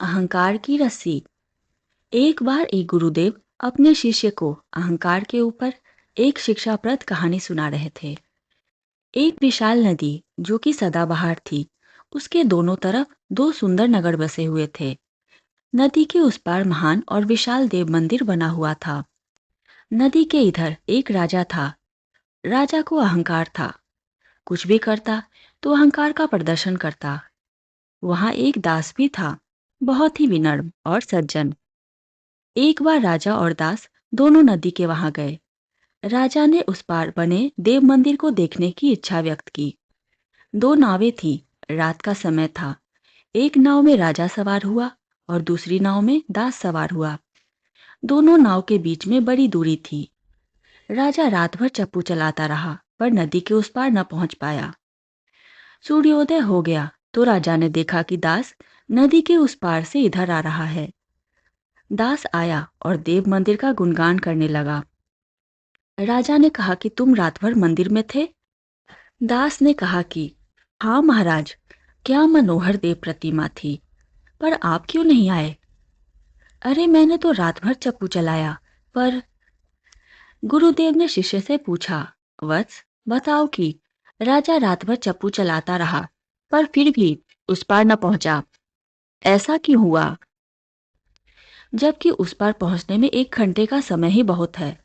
अहंकार की रस्सी। एक बार एक गुरुदेव अपने शिष्य को अहंकार के ऊपर एक शिक्षाप्रद कहानी सुना रहे थे। एक विशाल नदी जो कि सदाबहार थी, उसके दोनों तरफ दो सुंदर नगर बसे हुए थे। नदी के उस पार महान और विशाल देव मंदिर बना हुआ था। नदी के इधर एक राजा था। राजा को अहंकार था। कुछ भी करता तो अहंकार का प्रदर्शन करता। वहां एक दास भी था, बहुत ही विनम्र और सज्जन। एक बार राजा और दास दोनों नदी के वहां गए। राजा ने उस पार बने देव मंदिर को देखने की इच्छा व्यक्त की। दो नावें थीं। रात का समय था। एक नाव में राजा सवार हुआ और दूसरी नाव में दास सवार हुआ। दोनों नाव के बीच में बड़ी दूरी थी। राजा रात भर चप्पू चलाता रहा पर नदी के उस पार न पहुंच पाया। सूर्योदय हो गया तो राजा ने देखा कि दास नदी के उस पार से इधर आ रहा है। दास आया और देव मंदिर का गुणगान करने लगा। राजा ने कहा कि तुम रात भर मंदिर में थे? दास ने कहा कि हाँ महाराज, क्या मनोहर देव प्रतिमा थी, पर आप क्यों नहीं आए? अरे मैंने तो रात भर चप्पू चलाया, पर गुरुदेव ने शिष्य से पूछा, वत्स बताओ कि राजा रात भर चप्पू चलाता रहा पर फिर भी उस पार न पहुंचा, ऐसा क्यों हुआ? जबकि उस पार पहुंचने में 1 घंटे का समय ही बहुत है।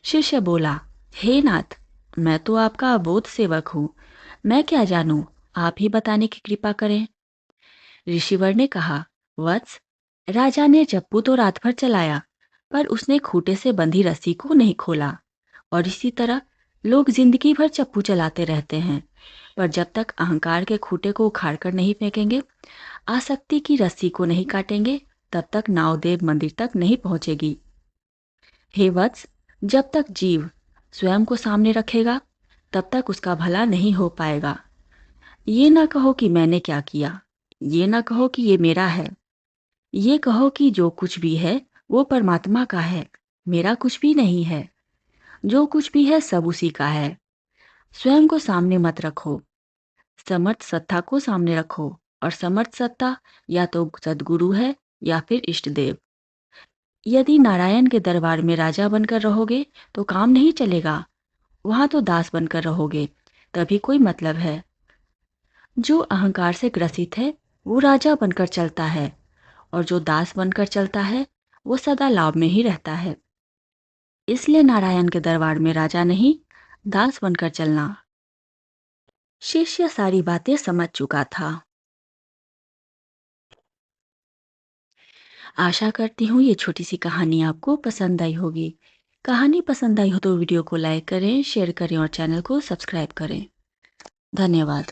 शिष्य बोला, हे नाथ, मैं तो आपका अबोध सेवक हूँ, मैं क्या जानूं, आप ही बताने की कृपा करें। ऋषिवर ने कहा, वत्स, राजा ने चप्पू तो रात भर चलाया पर उसने खूंटे से बंधी रस्सी को नहीं खोला। और इसी तरह लोग जिंदगी भर चप्पू चलाते रहते हैं, पर जब तक अहंकार के खूंटे को उखाड़ कर नहीं फेंकेंगे, आसक्ति की रस्सी को नहीं काटेंगे, तब तक नाव देव मंदिर तक नहीं पहुंचेगी। हे वत्स, जब तक जीव स्वयं को सामने रखेगा तब तक उसका भला नहीं हो पाएगा। ये ना कहो कि मैंने क्या किया, ये ना कहो कि ये मेरा है, ये कहो कि जो कुछ भी है वो परमात्मा का है, मेरा कुछ भी नहीं है। जो कुछ भी है सब उसी का है। स्वयं को सामने मत रखो, समर्थ सत्ता को सामने रखो, और समर्थ सत्ता या तो सद्गुरु है या फिर इष्ट देव। यदि नारायण के दरबार में राजा बनकर रहोगे तो काम नहीं चलेगा, वहां तो दास बनकर रहोगे तभी कोई मतलब है। जो अहंकार से ग्रसित है वो राजा बनकर चलता है, और जो दास बनकर चलता है वो सदा लाभ में ही रहता है। इसलिए नारायण के दरबार में राजा नहीं, दास बनकर चलना। शिष्य सारी बातें समझ चुका था। आशा करती हूँ ये छोटी सी कहानी आपको पसंद आई होगी। कहानी पसंद आई हो तो वीडियो को लाइक करें, शेयर करें और चैनल को सब्सक्राइब करें। धन्यवाद।